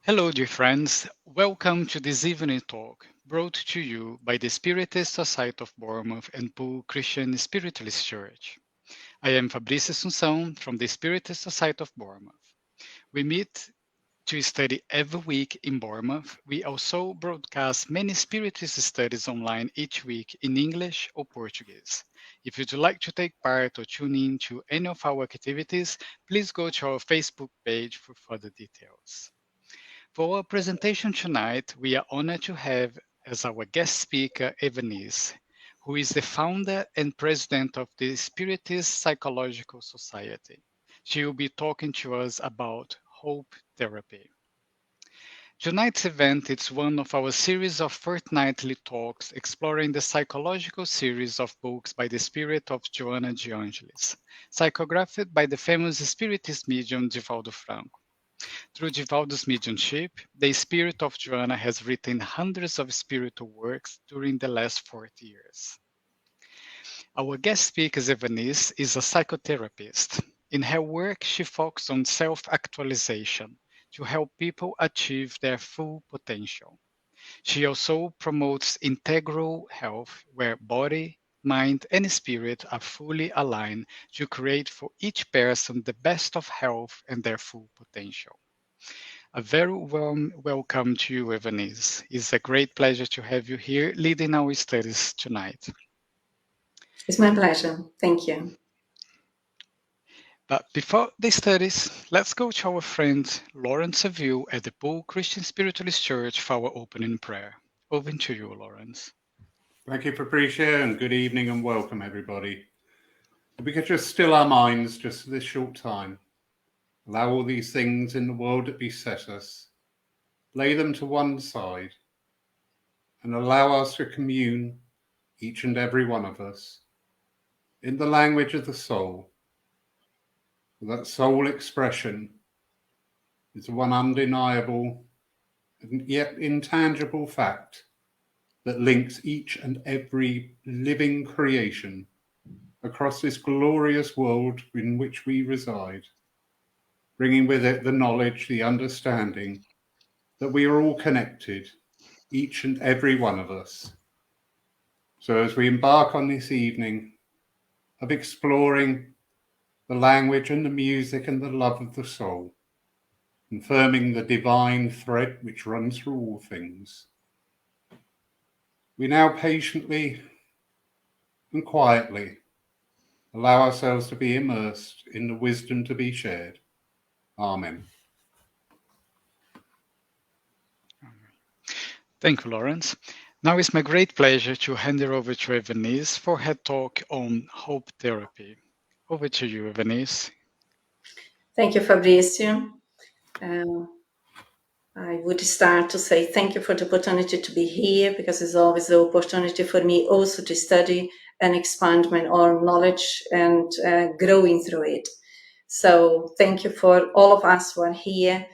Hello, dear friends. Welcome to this evening talk brought to you by the Spiritist Society of Bournemouth and Poole Christian Spiritualist Church. I am Fabrice Assunção from the Spiritist Society of Bournemouth. We meet to study every week in Bournemouth. We also broadcast many Spiritist studies online each week in English or Portuguese. If you'd like to take part or tune in to any of our activities, please go to our Facebook page for further details. For our presentation tonight, we are honored to have as our guest speaker Evanise, who is the founder and president of the Spiritist Psychological Society. She will be talking to us about hope therapy. Tonight's event is one of our series of fortnightly talks exploring the psychological series of books by the spirit of Joanna de Angelis, psychographed by the famous spiritist medium Divaldo Franco. Through Divaldo's mediumship, the spirit of Joanna has written hundreds of spiritual works during the last 40 years. Our guest speaker, Evanise, is a psychotherapist. In her work, she focuses on self-actualization to help people achieve their full potential. She also promotes integral health, where body, mind, and spirit are fully aligned to create for each person the best of health and their full potential. A very warm welcome to you, Evanise. It's a great pleasure to have you here leading our studies tonight. It's my pleasure. Thank you. But before the studies, let's go to our friend Lawrence Seville at the Poole Christian Spiritualist Church for our opening prayer. Over to you, Lawrence. Thank you, Fabricia, and good evening and welcome, everybody. If we could just still our minds just for this short time, allow all these things in the world that beset us, lay them to one side, and allow us to commune, each and every one of us, in the language of the soul. That soul expression is the one undeniable and yet intangible fact that links each and every living creation across this glorious world in which we reside, bringing with it the knowledge, the understanding that we are all connected, each and every one of us. So as we embark on this evening of exploring the language and the music and the love of the soul, confirming the divine thread which runs through all things, we now patiently and quietly allow ourselves to be immersed in the wisdom to be shared. Amen. Thank you, Lawrence. Now it's my great pleasure to hand it over to Evanise for her talk on hope therapy. Over to you, Evanise. Thank you, Fabrizio. I would start to say thank you for the opportunity to be here, because it's always the opportunity for me also to study and expand my own knowledge and growing through it. So thank you for all of us who are here.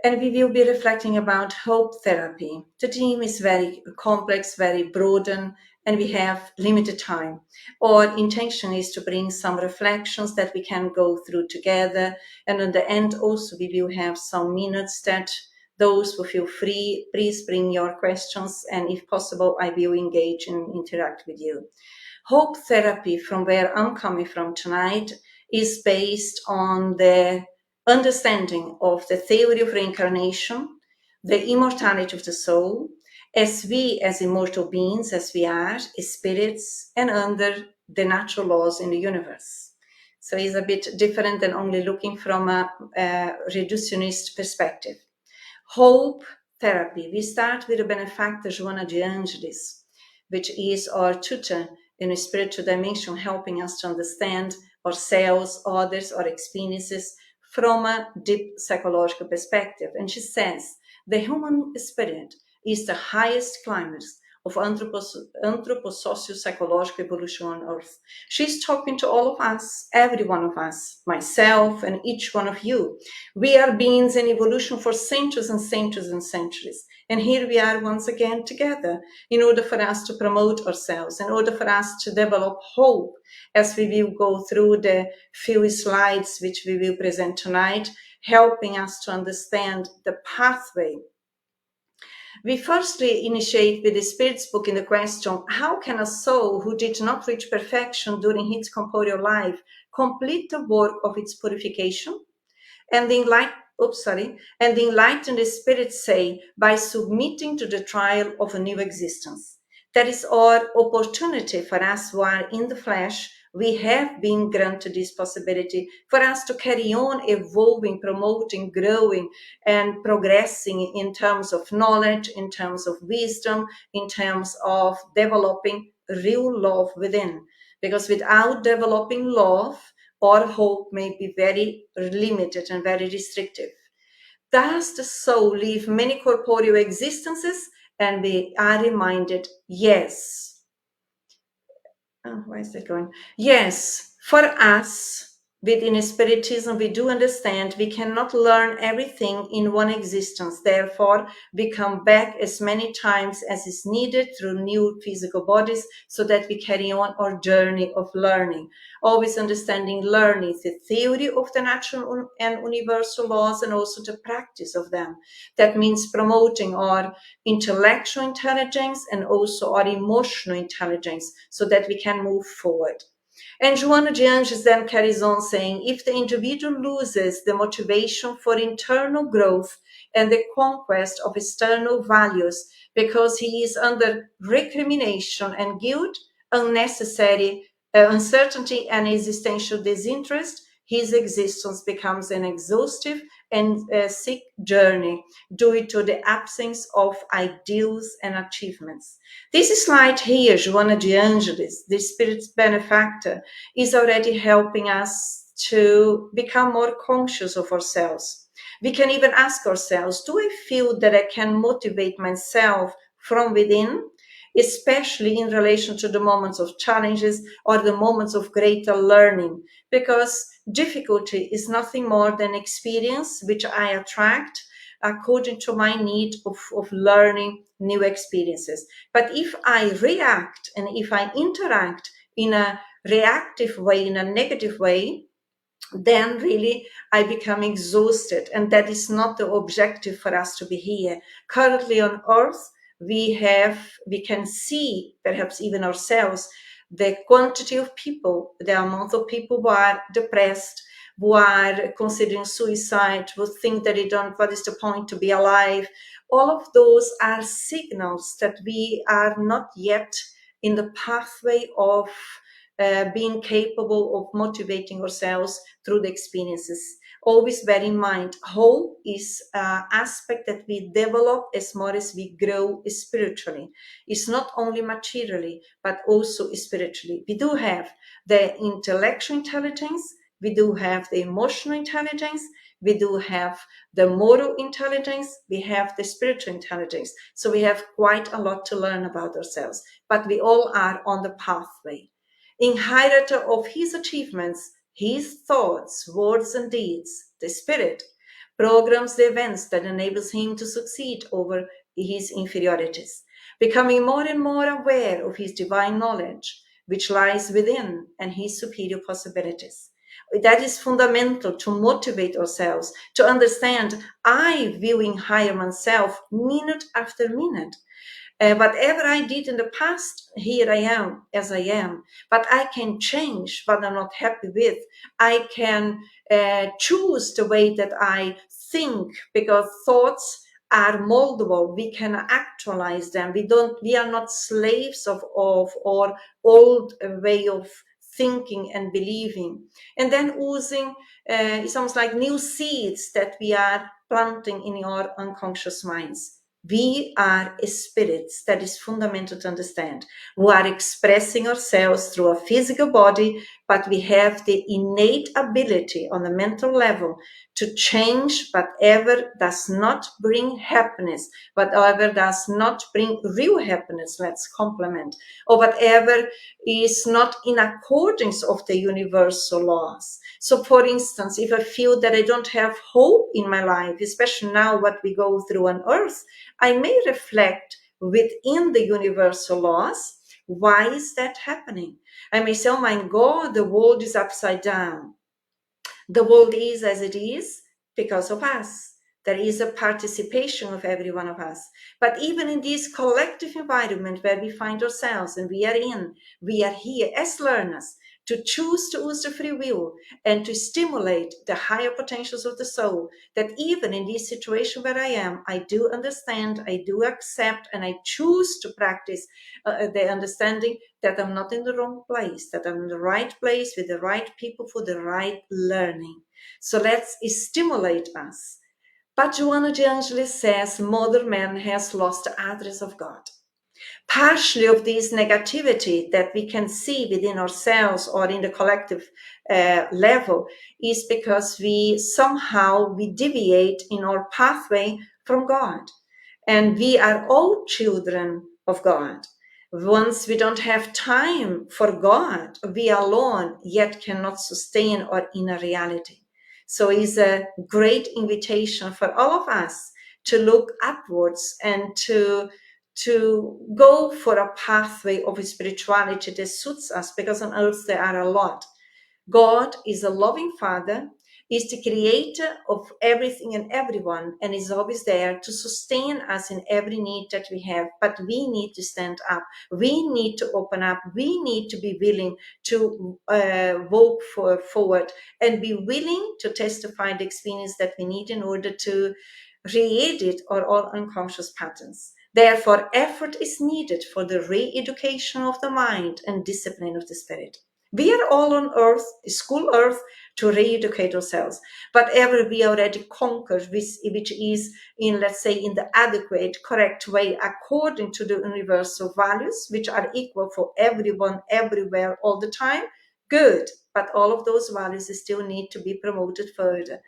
And we will be reflecting about hope therapy. The theme is very complex, very broad, and we have limited time. Our intention is to bring some reflections that we can go through together. And in the end, also, we will have some minutes that those who feel free, please bring your questions. And if possible, I will engage and interact with you. Hope therapy, from where I'm coming from tonight, is based on the understanding of the theory of reincarnation, the immortality of the soul, as we, as immortal beings, as we are, spirits, and under the natural laws in the universe. So it's a bit different than only looking from a reductionist perspective. Hope therapy. We start with the benefactor Joanna de Angelis, which is our tutor in a spiritual dimension, helping us to understand ourselves, others, our experiences from a deep psychological perspective. And she says the human spirit is the highest climax of anthroposocial-psychological evolution on Earth. She's talking to all of us, every one of us, myself and each one of you. We are beings in evolution for centuries and centuries and centuries. And here we are once again together in order for us to promote ourselves, in order for us to develop hope, as we will go through the few slides which we will present tonight, helping us to understand the pathway. We firstly initiate with the Spirit's book in the question, how can a soul who did not reach perfection during its corporeal life complete the work of its purification? And the enlightened spirits say, by submitting to the trial of a new existence. That is our opportunity for us who are in the flesh. We have been granted this possibility for us to carry on evolving, promoting, growing, and progressing in terms of knowledge, in terms of wisdom, in terms of developing real love within. Because without developing love, our hope may be very limited and very restrictive. Does the soul live many corporeal existences? And we are reminded, yes. Where is that going? Yes, for us, within Spiritism, we do understand we cannot learn everything in one existence. Therefore, we come back as many times as is needed through new physical bodies so that we carry on our journey of learning. Always understanding learning, the theory of the natural and universal laws and also the practice of them. That means promoting our intellectual intelligence and also our emotional intelligence so that we can move forward. And Joana de Anjos then carries on saying, if the individual loses the motivation for internal growth and the conquest of external values because he is under recrimination and guilt, unnecessary uncertainty and existential disinterest, his existence becomes an exhaustive and sick journey due to the absence of ideals and achievements. This slide here, Joana de Angelis, the Spirit's benefactor, is already helping us to become more conscious of ourselves. We can even ask ourselves, do I feel that I can motivate myself from within, especially in relation to the moments of challenges or the moments of greater learning? Because difficulty is nothing more than experience which I attract according to my need of learning new experiences. But if I react and if I interact in a reactive way, in a negative way, then really I become exhausted. And that is not the objective for us to be here. Currently on Earth, we can see, perhaps even ourselves, the quantity of people, the amount of people who are depressed, who are considering suicide, who think that what is the point to be alive? All of those are signals that we are not yet in the pathway of being capable of motivating ourselves through the experiences. Always bear in mind, hope is an aspect that we develop as more as we grow spiritually. It's not only materially, but also spiritually. We do have the intellectual intelligence, we do have the emotional intelligence, we do have the moral intelligence, we have the spiritual intelligence. So we have quite a lot to learn about ourselves, but we all are on the pathway. In hierarchy of his achievements, his thoughts, words, and deeds, the Spirit programs the events that enables him to succeed over his inferiorities, becoming more and more aware of his divine knowledge, which lies within, and his superior possibilities. That is fundamental to motivate ourselves, to understand I viewing higher myself minute after minute. Whatever I did in the past, here I am as I am. But I can change what I'm not happy with. I can choose the way that I think, because thoughts are moldable. We can actualize them. We are not slaves of our old way of thinking and believing. And then using it's almost like new seeds that we are planting in our unconscious minds. We are spirits, that is fundamental to understand. We are expressing ourselves through a physical body, but we have the innate ability on the mental level to change whatever does not bring happiness, whatever does not bring real happiness, let's complement, or whatever is not in accordance of the universal laws. So for instance, if I feel that I don't have hope in my life, especially now what we go through on earth, I may reflect within the universal laws. Why is that happening? I may say, oh my God, the world is upside down. The world is as it is because of us. There is a participation of every one of us. But even in this collective environment where we find ourselves and we are here as learners to choose to use the free will and to stimulate the higher potentials of the soul, that even in this situation where I am, I do understand, I do accept, and I choose to practice the understanding that I'm not in the wrong place, that I'm in the right place with the right people for the right learning. So let's stimulate us. But Joanna de Angelis says modern man has lost the address of God. Partially of this negativity that we can see within ourselves or in the collective level is because we deviate in our pathway from God. And we are all children of God. Once we don't have time for God, we alone yet cannot sustain our inner reality. So it's a great invitation for all of us to look upwards and to go for a pathway of spirituality that suits us, because on earth there are a lot. God is a loving Father, is the creator of everything and everyone, and is always there to sustain us in every need that we have. But we need to stand up. We need to open up. We need to be willing to walk forward and be willing to testify the experience that we need in order to re-edit our all unconscious patterns. Therefore, effort is needed for the re-education of the mind and discipline of the spirit. We are all on earth, school earth, to re-educate ourselves. Whatever we already conquered, which is in, let's say, in the adequate, correct way, according to the universal values, which are equal for everyone, everywhere, all the time, good. But all of those values still need to be promoted further.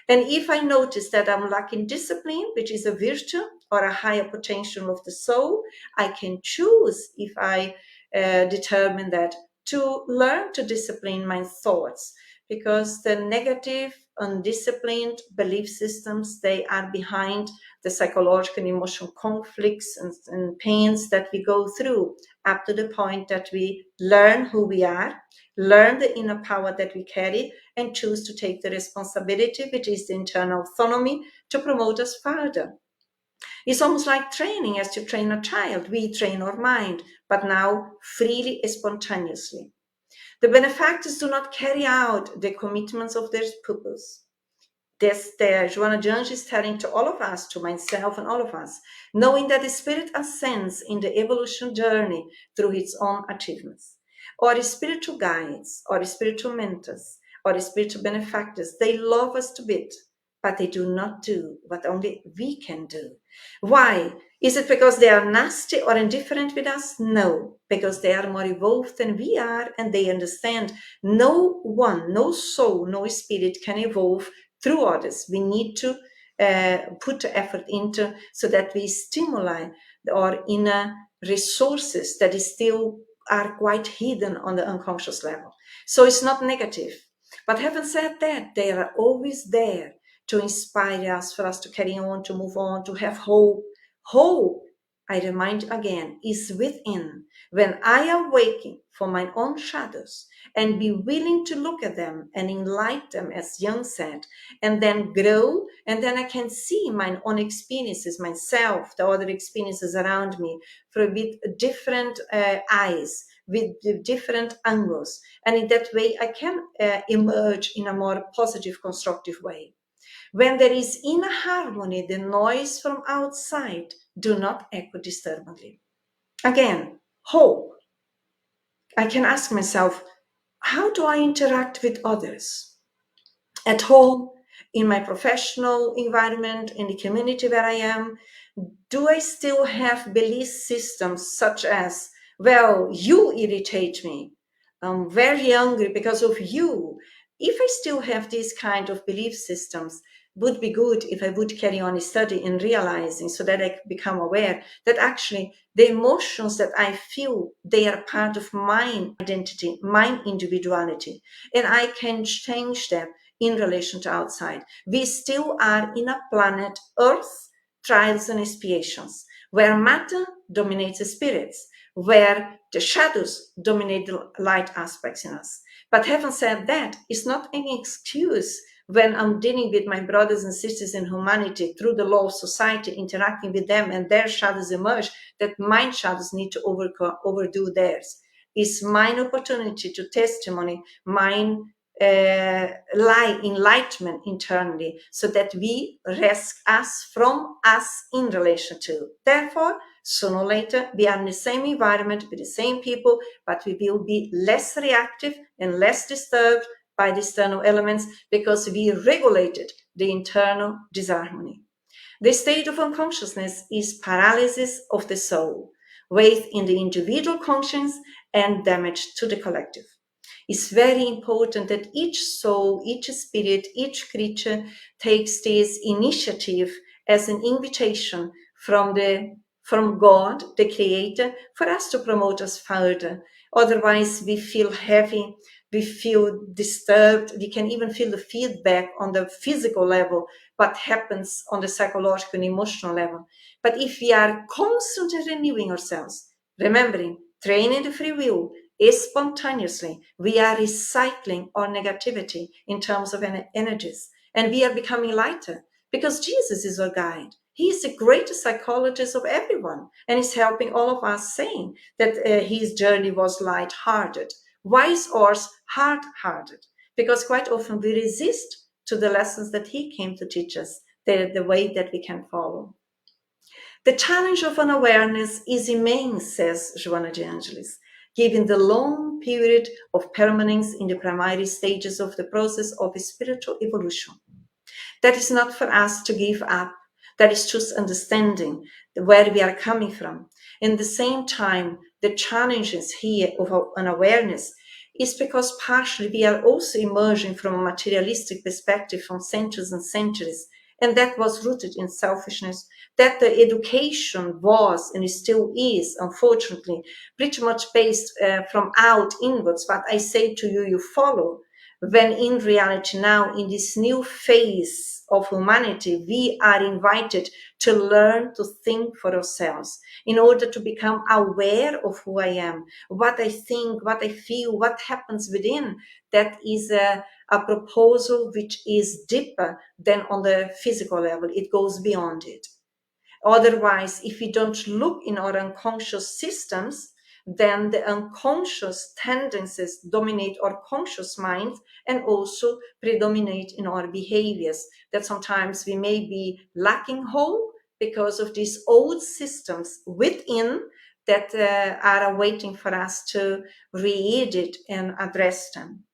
And if I notice that I'm lacking discipline, which is a virtue or a higher potential of the soul, I can choose, if I determine that, to learn to discipline my thoughts, because the negative, undisciplined belief systems, they are behind the psychological and emotional conflicts and pains that we go through, up to the point that we learn who we are, learn the inner power that we carry, and choose to take the responsibility, which is the internal autonomy, to promote us further. It's almost like training as to train a child. We train our mind, but now freely and spontaneously. The benefactors do not carry out the commitments of their pupils. This there, Joanna Junge is telling to all of us, to myself and all of us, knowing that the spirit ascends in the evolution journey through its own achievements. Or spiritual guides, or spiritual mentors, or spiritual benefactors, they love us to bit, but they do not do what only we can do. Why? Is it because they are nasty or indifferent with us? No, because they are more evolved than we are, and they understand no one, no soul, no spirit can evolve through others. We need to put effort into, so that we stimulate our inner resources that is still are quite hidden on the unconscious level. So it's not negative. But having said that, they are always there to inspire us, for us to carry on, to move on, to have hope. Hope, I remind again, is within. When I am waking from my own shadows and be willing to look at them and enlighten them, as Jung said, and then grow, and then I can see my own experiences, myself, the other experiences around me, with different eyes, with different angles. And in that way, I can emerge in a more positive, constructive way. When there is inner harmony, the noise from outside do not echo disturbingly. Again, hope. I can ask myself, how do I interact with others? At home, in my professional environment, in the community where I am, do I still have belief systems such as, well, you irritate me, I'm very angry because of you. If I still have these kind of belief systems, would be good if I would carry on studying and realizing so that I become aware that actually the emotions that I feel, they are part of my identity, my individuality, and I can change them in relation to outside. We still are in a planet Earth, trials and expiations, where matter dominates the spirits, where the shadows dominate the light aspects in us. But having said that, it's not any excuse when I'm dealing with my brothers and sisters in humanity through the law of society, interacting with them and their shadows emerge, that my shadows need to overdo theirs. It's mine opportunity to testimony, mine enlightenment internally, so that we rescue us from us in relation to. Therefore, sooner or later, we are in the same environment with the same people, but we will be less reactive and less disturbed by the external elements because we regulated the internal disharmony. The state of unconsciousness is paralysis of the soul, weight in the individual conscience and damage to the collective. It's very important that each soul, each spirit, each creature takes this initiative as an invitation from God, the Creator, for us to promote us further. Otherwise, we feel heavy, we feel disturbed, we can even feel the feedback on the physical level, what happens on the psychological and emotional level. But if we are constantly renewing ourselves, remembering, training the free will, is spontaneously, we are recycling our negativity in terms of energies, and we are becoming lighter because Jesus is our guide. He is the greatest psychologist of everyone, and is helping all of us, saying that his journey was light-hearted. Why is ours hard-hearted? Because quite often we resist to the lessons that he came to teach us, the way that we can follow. The challenge of unawareness is immense, says Joanna de Angelis, given the long period of permanence in the primary stages of the process of spiritual evolution. That is not for us to give up. That is just understanding where we are coming from. In the same time, the challenges here of unawareness is because partially we are also emerging from a materialistic perspective from centuries and centuries, and that was rooted in selfishness, that the education was and still is, unfortunately, pretty much based from out inwards. What I say to you, you follow, when in reality now, in this new phase of humanity, we are invited to learn to think for ourselves in order to become aware of who I am, what I think, what I feel, what happens within. That is a proposal which is deeper than on the physical level. It goes beyond it. Otherwise, if we don't look in our unconscious systems, then the unconscious tendencies dominate our conscious mind and also predominate in our behaviors. That sometimes we may be lacking hope because of these old systems within that are waiting for us to read it and address them.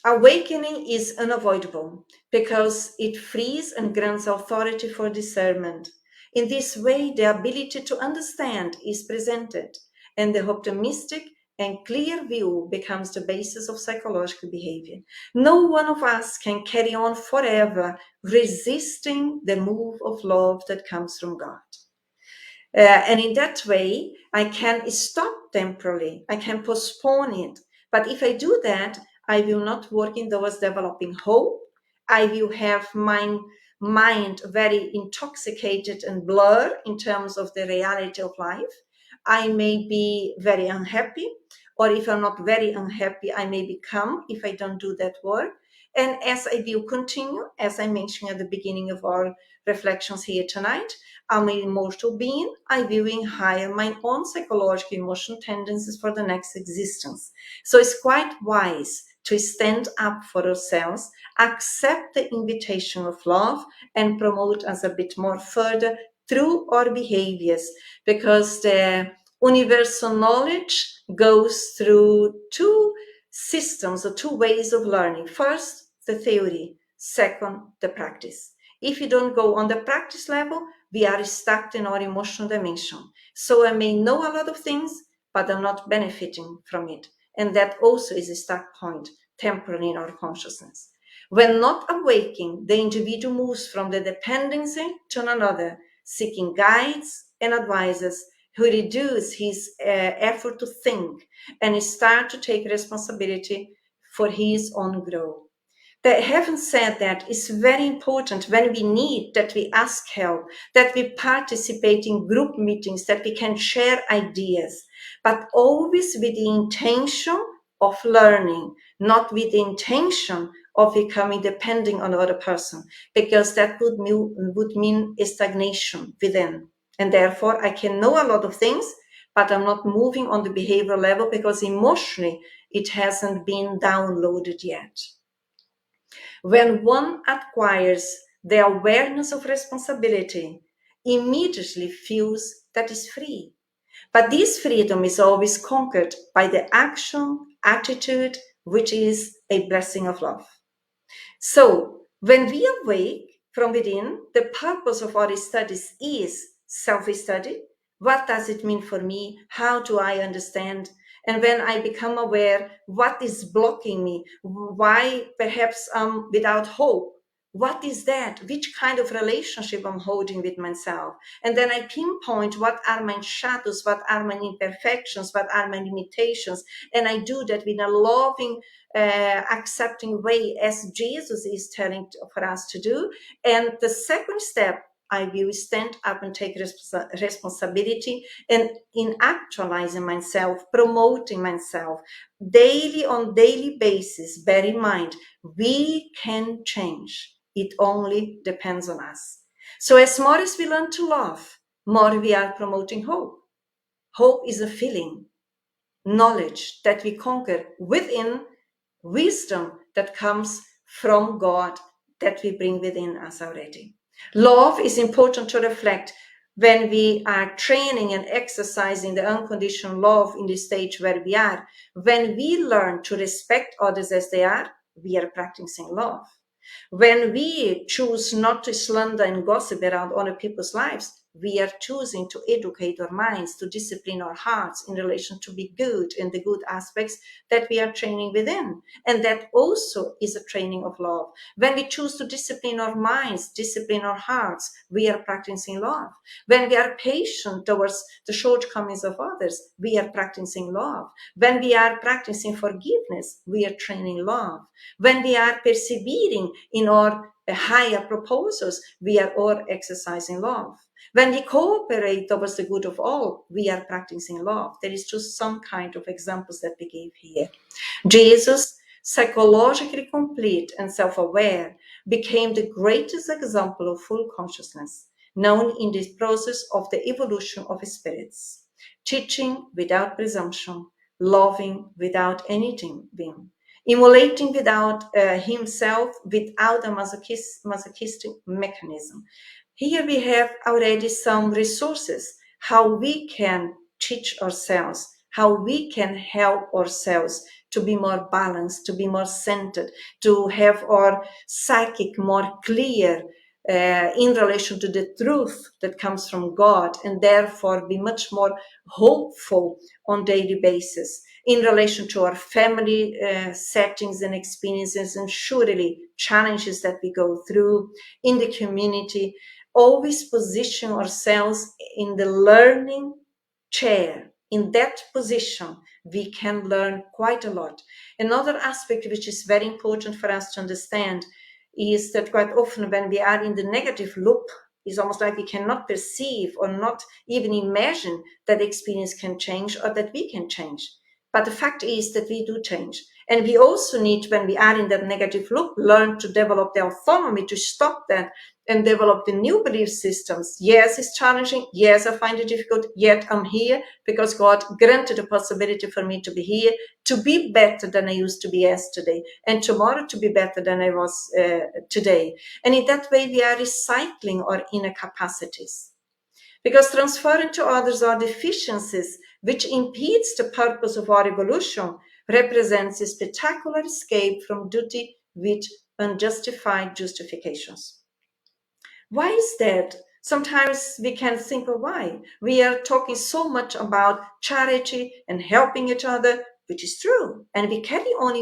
Awakening is unavoidable because it frees and grants authority for discernment. In this way, the ability to understand is presented, and the optimistic and clear view becomes the basis of psychological behavior. No one of us can carry on forever resisting the move of love that comes from God. And in that way, I can stop temporarily, I can postpone it. But if I do that, I will not work in towards developing hope. I will have my mind very intoxicated and blurred in terms of the reality of life. I may be very unhappy, or if I'm not very unhappy, I may become if I don't do that work. And as I will continue, as I mentioned at the beginning of our reflections here tonight, I'm an immortal being. I will inhire my own psychological emotional tendencies for the next existence. So it's quite wise to stand up for ourselves, accept the invitation of love, and promote us a bit more further through our behaviors, because the universal knowledge goes through two systems or two ways of learning. First, the theory. Second, the practice. If you don't go on the practice level, we are stuck in our emotional dimension. So I may know a lot of things, but I'm not benefiting from it. And that also is a stuck point temporarily in our consciousness. When not awaking, the individual moves from the dependency to another, seeking guides and advisors who reduce his effort to think and start to take responsibility for his own growth. That having said that, it's very important when we need that we ask help, that we participate in group meetings, that we can share ideas, but always with the intention of learning, not with the intention of becoming depending on another person, because that would mean a stagnation within. And therefore, I can know a lot of things, but I'm not moving on the behavioral level because emotionally it hasn't been downloaded yet. When one acquires the awareness of responsibility, immediately feels that is free. But this freedom is always conquered by the action, attitude, which is a blessing of love. So, when we awake from within, the purpose of our studies is self-study. What does it mean for me? How do I understand? And when I become aware, what is blocking me? Why perhaps I'm without hope? What is that? Which kind of relationship I'm holding with myself? And then I pinpoint what are my shadows, what are my imperfections, what are my limitations. And I do that with a loving, accepting way as Jesus is telling for us to do. And the second step, I will stand up and take responsibility and in actualizing myself, promoting myself daily on daily basis. Bear in mind, we can change. It only depends on us. So as more as we learn to love, more we are promoting hope. Hope is a feeling, knowledge that we conquer within, wisdom that comes from God that we bring within us already. Love is important to reflect when we are training and exercising the unconditional love in the stage where we are. When we learn to respect others as they are, we are practicing love. When we choose not to slander and gossip around other people's lives, we are choosing to educate our minds, to discipline our hearts in relation to be good and the good aspects that we are training within. And that also is a training of love. When we choose to discipline our minds, discipline our hearts, we are practicing love. When we are patient towards the shortcomings of others, we are practicing love. When we are practicing forgiveness, we are training love. When we are persevering in our higher proposals, we are all exercising love. When we cooperate towards the good of all, we are practicing love. There is just some kind of examples that we gave here. Jesus, psychologically complete and self-aware, became the greatest example of full consciousness, known in this process of the evolution of spirits, teaching without presumption, loving without anything, emulating without himself, without a masochistic mechanism. Here we have already some resources, how we can teach ourselves, how we can help ourselves to be more balanced, to be more centered, to have our psychic more clear in relation to the truth that comes from God, and therefore be much more hopeful on daily basis in relation to our family settings and experiences, and surely challenges that we go through in the community. Always position ourselves in the learning chair. In that position, we can learn quite a lot. Another aspect which is very important for us to understand is that quite often when we are in the negative loop, it's almost like we cannot perceive or not even imagine that experience can change or that we can change. But the fact is that we do change. And we also need, when we are in that negative loop, learn to develop the autonomy to stop that and develop the new belief systems. Yes, it's challenging. Yes, I find it difficult. Yet I'm here because God granted a possibility for me to be here, to be better than I used to be yesterday, and tomorrow to be better than I was today. And in that way, we are recycling our inner capacities. Because transferring to others our deficiencies, which impedes the purpose of our evolution, represents a spectacular escape from duty with unjustified justifications. Why is that? Sometimes we can think, well, why? We are talking so much about charity and helping each other, which is true. And we carry on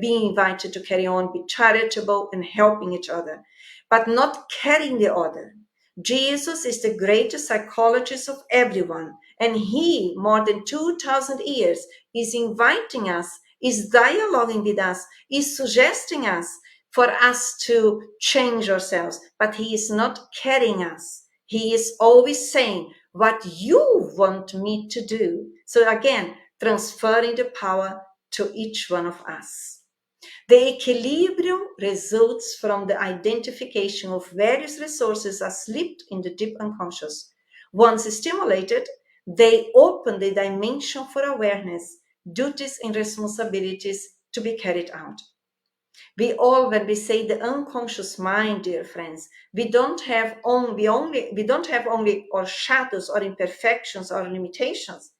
being invited to carry on, be charitable and helping each other, but not carrying the other. Jesus is the greatest psychologist of everyone. And he, more than 2,000 years, is inviting us, is dialoguing with us, is suggesting us for us to change ourselves, but he is not carrying us. He is always saying what you want me to do. So again, transferring the power to each one of us. The equilibrium results from the identification of various resources asleep in the deep unconscious. Once stimulated, they open the dimension for awareness, duties and responsibilities to be carried out. When we say the unconscious mind, dear friends, we don't have only our shadows or imperfections or limitations.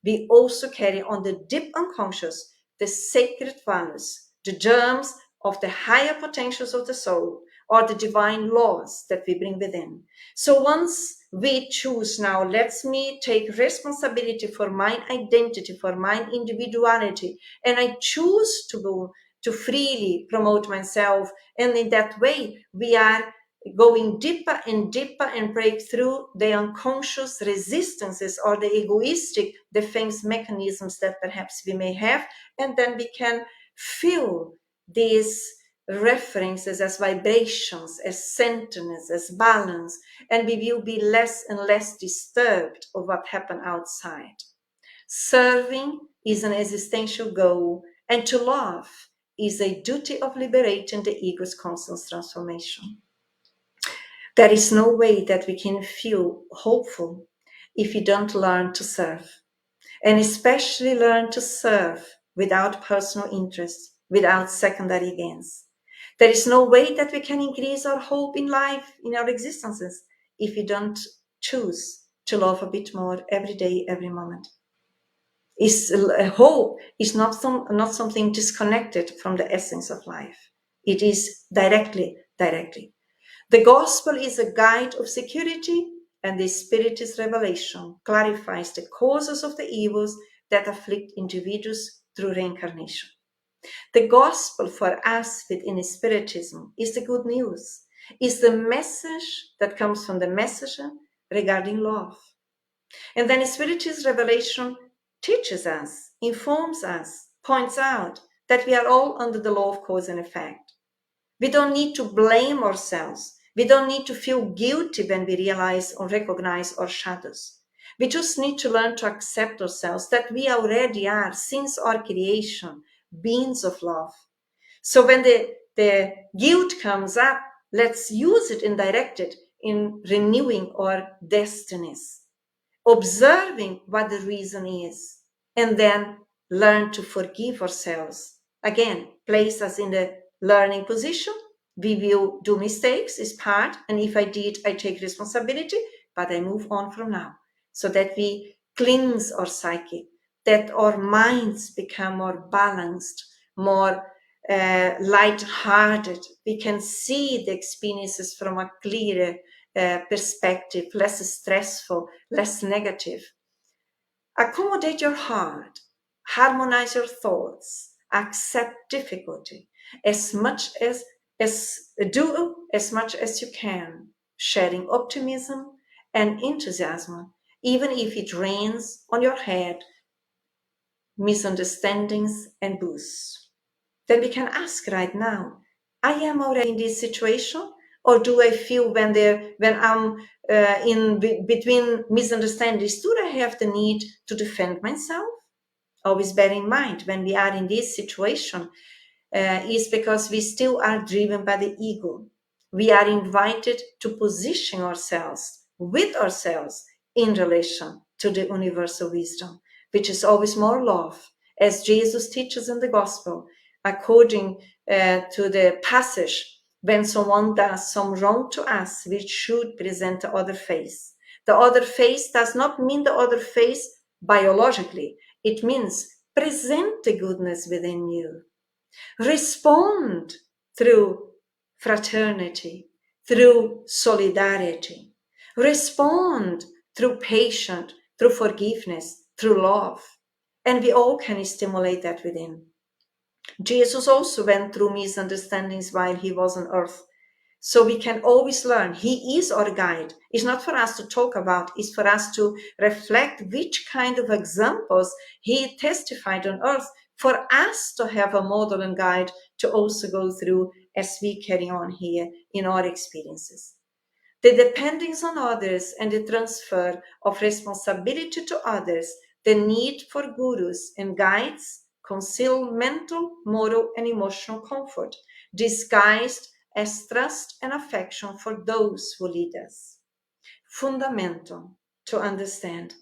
We also carry on the deep unconscious the sacred values, the germs of the higher potentials of the soul, or the divine laws that we bring within. So once we choose now, let me take responsibility for my identity, for my individuality, and I choose to freely promote myself. And in that way, we are going deeper and deeper and break through the unconscious resistances or the egoistic defense mechanisms that perhaps we may have. And then we can feel these references as vibrations, as centeredness, as balance, and we will be less and less disturbed of what happened outside. Serving is an existential goal, and to love is a duty of liberating the ego's constant transformation. There is no way that we can feel hopeful if we don't learn to serve, and especially learn to serve without personal interest, without secondary gains. There is no way that we can increase our hope in life, in our existences, if we don't choose to love a bit more every day, every moment. Hope is not something disconnected from the essence of life. It is directly. The gospel is a guide of security, and the Spirit's revelation clarifies the causes of the evils that afflict individuals through reincarnation. The gospel for us within Spiritism is the good news, is the message that comes from the messenger regarding love. And then Spiritism revelation teaches us, informs us, points out that we are all under the law of cause and effect. We don't need to blame ourselves. We don't need to feel guilty when we realize or recognize our shadows. We just need to learn to accept ourselves, that we already are, since our creation, beings of love. So when the guilt comes up, let's use it and direct it in renewing our destinies, observing what the reason is, and then learn to forgive ourselves. Again, place us in the learning position. We will do mistakes, is part, and if I did, I take responsibility, but I move on from now, so that we cleanse our psyche, that our minds become more balanced, more light-hearted. We can see the experiences from a clearer perspective, less stressful, less negative. Accommodate your heart, harmonize your thoughts, accept difficulty as much as do as much as you can, sharing optimism and enthusiasm, even if it rains on your head, misunderstandings and boosts. Then we can ask right now, I am already in this situation, or do I feel when I'm between misunderstandings, do I have the need to defend myself? Always bear in mind, when we are in this situation, is because we still are driven by the ego. We are invited to position ourselves with ourselves in relation to the universal wisdom, which is always more love, as Jesus teaches in the gospel, according to the passage. When someone does some wrong to us, we should present the other face. The other face does not mean the other face biologically. It means present the goodness within you. Respond through fraternity, through solidarity, respond through patience, through forgiveness, through love. And we all can stimulate that within. Jesus also went through misunderstandings while he was on earth. So we can always learn. He is our guide. It's not for us to talk about, it's for us to reflect which kind of examples he testified on earth, for us to have a model and guide to also go through as we carry on here in our experiences. The dependence on others and the transfer of responsibility to others, the need for gurus and guides conceal mental, moral, and emotional comfort, disguised as trust and affection for those who lead us. Fundamental to understand.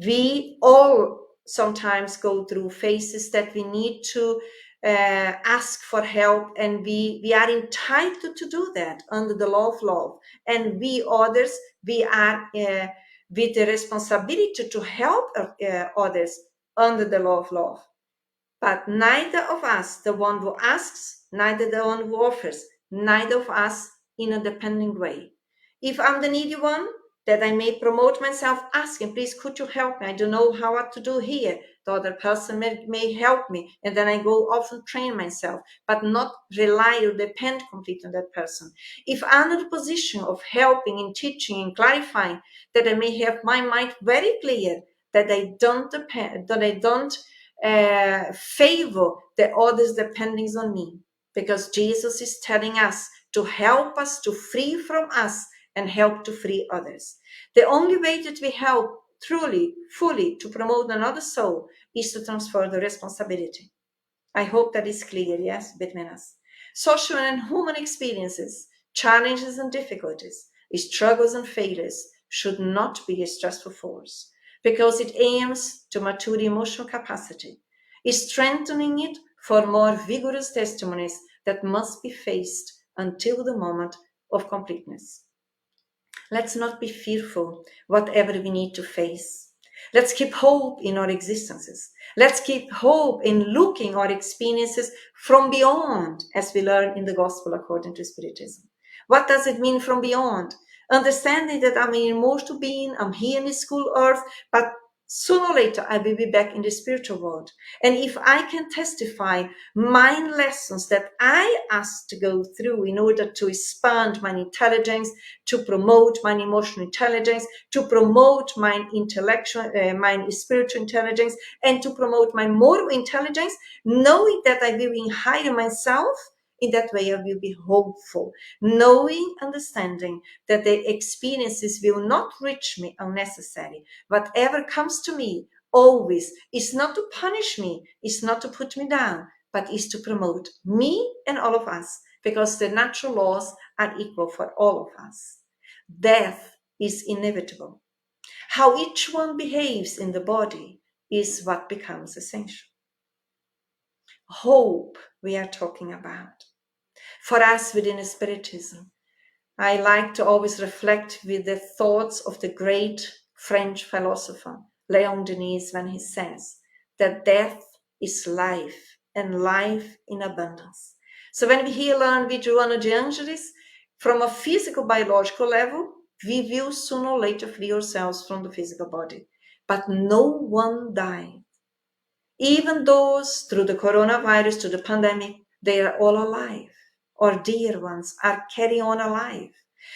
We all sometimes go through phases that we need to ask for help, and we are entitled to do that under the law of love. And we others, we are with the responsibility to help others under the law of love. But neither of us, the one who asks, neither the one who offers, neither of us in a depending way. If I'm the needy one, that I may promote myself, asking, please, could you help me? I don't know what to do here. The other person may help me. And then I go off and train myself, but not rely or depend completely on that person. If I'm in a position of helping and teaching and clarifying, that I may have my mind very clear, that I don't depend, that I don't favor the others depending on me, because Jesus is telling us to help us to free from us and help to free others. The only way that we help truly, fully to promote another soul is to transfer the responsibility. I hope that is clear, yes, between us. Social and human experiences, challenges and difficulties, struggles and failures should not be a stressful force, because it aims to mature emotional capacity, is strengthening it for more vigorous testimonies that must be faced until the moment of completeness. Let's not be fearful whatever we need to face. Let's keep hope in our existences. Let's keep hope in looking our experiences from beyond, as we learn in the Gospel according to Spiritism. What does it mean from beyond? Understanding that I'm an emotional being, I'm here in the school earth, but sooner or later I will be back in the spiritual world. And if I can testify my lessons that I asked to go through in order to expand my intelligence, to promote my emotional intelligence, to promote my intellectual, my spiritual intelligence, and to promote my moral intelligence, knowing that I will inhire myself, in that way I will be hopeful, knowing, understanding that the experiences will not reach me unnecessary. Whatever comes to me always is not to punish me, is not to put me down, but is to promote me and all of us, because the natural laws are equal for all of us. Death is inevitable. How each one behaves in the body is what becomes essential. Hope we are talking about. For us within Spiritism, I like to always reflect with the thoughts of the great French philosopher Leon Denis, when he says that death is life, and life in abundance. So when we here learn Vigiano de Angelis, from a physical biological level, we will sooner or later free ourselves from the physical body. But no one died. Even those through the coronavirus, through the pandemic, they are all alive. Our dear ones are carrying on alive.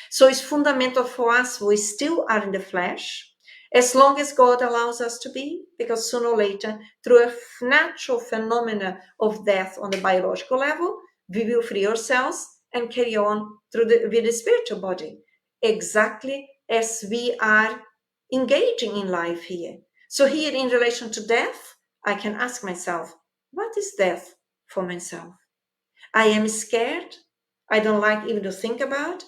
So it's fundamental for us, we still are in the flesh, as long as God allows us to be, because sooner or later, through a natural phenomena of death on the biological level, we will free ourselves and carry on with the spiritual body, exactly as we are engaging in life here. So here in relation to death, I can ask myself, what is death for myself? I am scared. I don't like even to think about.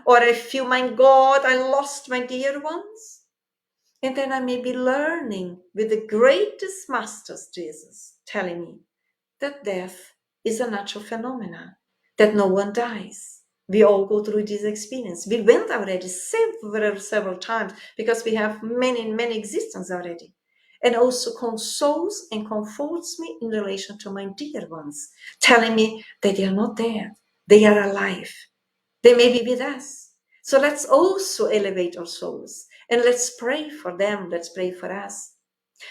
Or I feel, my God, I lost my dear ones. And then I may be learning with the greatest masters, Jesus, telling me that death is a natural phenomenon, that no one dies. We all go through this experience. We went already several times, because we have many existences already. And also consoles and comforts me in relation to my dear ones, telling me that they are not there. They are alive. They may be with us. So let's also elevate our souls and let's pray for them. Let's pray for us.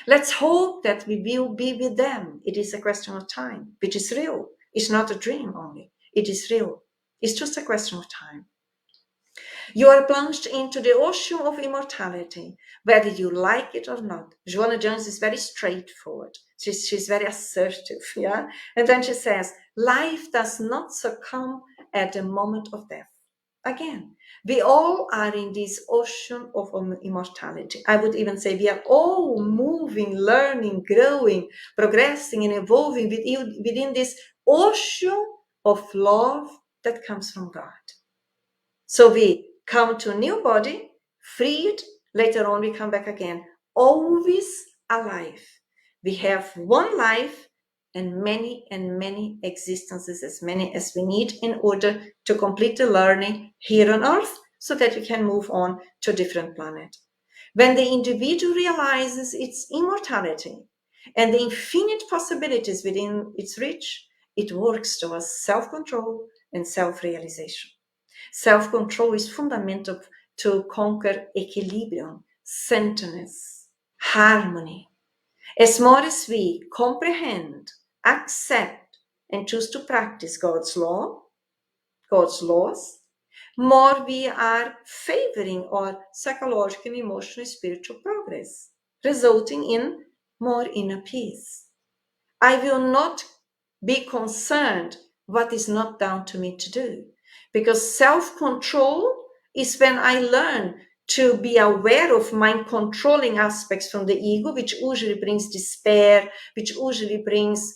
Let's hope that we will be with them. It is a question of time, which is real. It's not a dream only. It is real. It's just a question of time. You are plunged into the ocean of immortality, whether you like it or not. Joanna Jones is very straightforward. She's very assertive, yeah? And then she says, life does not succumb at the moment of death. Again, we all are in this ocean of immortality. I would even say we are all moving, learning, growing, progressing, and evolving within this ocean of love that comes from God. So we come to a new body, freed, later on we come back again, always alive. We have one life and many existences, as many as we need in order to complete the learning here on Earth so that we can move on to a different planet. When the individual realizes its immortality and the infinite possibilities within its reach, it works towards self-control and self-realization. Self-control is fundamental to conquer equilibrium, centeredness, harmony. As more as we comprehend, accept, and choose to practice God's laws, more we are favoring our psychological, emotional, spiritual progress, resulting in more inner peace. I will not be concerned what is not down to me to do, because self-control is when I learn to be aware of mind controlling aspects from the ego, which usually brings despair, which usually brings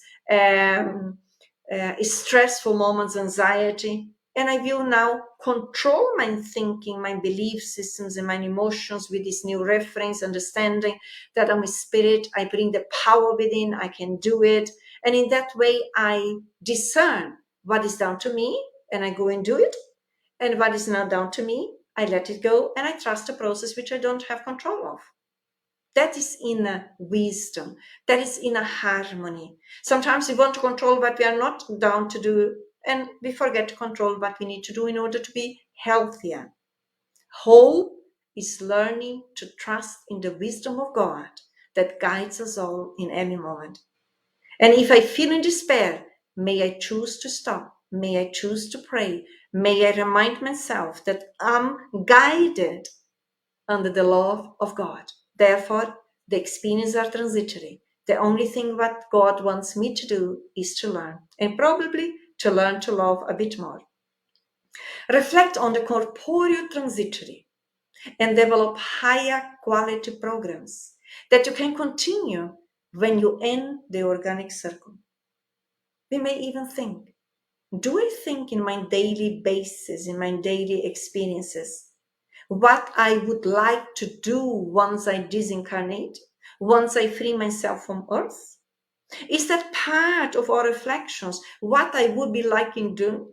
stressful moments, anxiety. And I will now control my thinking, my belief systems, and my emotions with this new reference, understanding that I'm a spirit, I bring the power within, I can do it. And in that way, I discern what is down to me, and I go and do it. And what is not down to me, I let it go, and I trust a process which I don't have control of. That is inner wisdom. That is inner harmony. Sometimes we want to control what we are not down to do, and we forget to control what we need to do in order to be healthier. Hope is learning to trust in the wisdom of God that guides us all in any moment. And if I feel in despair, may I choose to stop. May I choose to pray. May I remind myself that I'm guided under the love of God. Therefore, the experiences are transitory. The only thing what God wants me to do is to learn, and probably to learn to love a bit more. Reflect on the corporeal transitory and develop higher quality programs that you can continue when you end the organic circle. We may even think, do I think in my daily basis, in my daily experiences, what I would like to do once I disincarnate, once I free myself from earth? Is that part of our reflections, what I would be like in doing?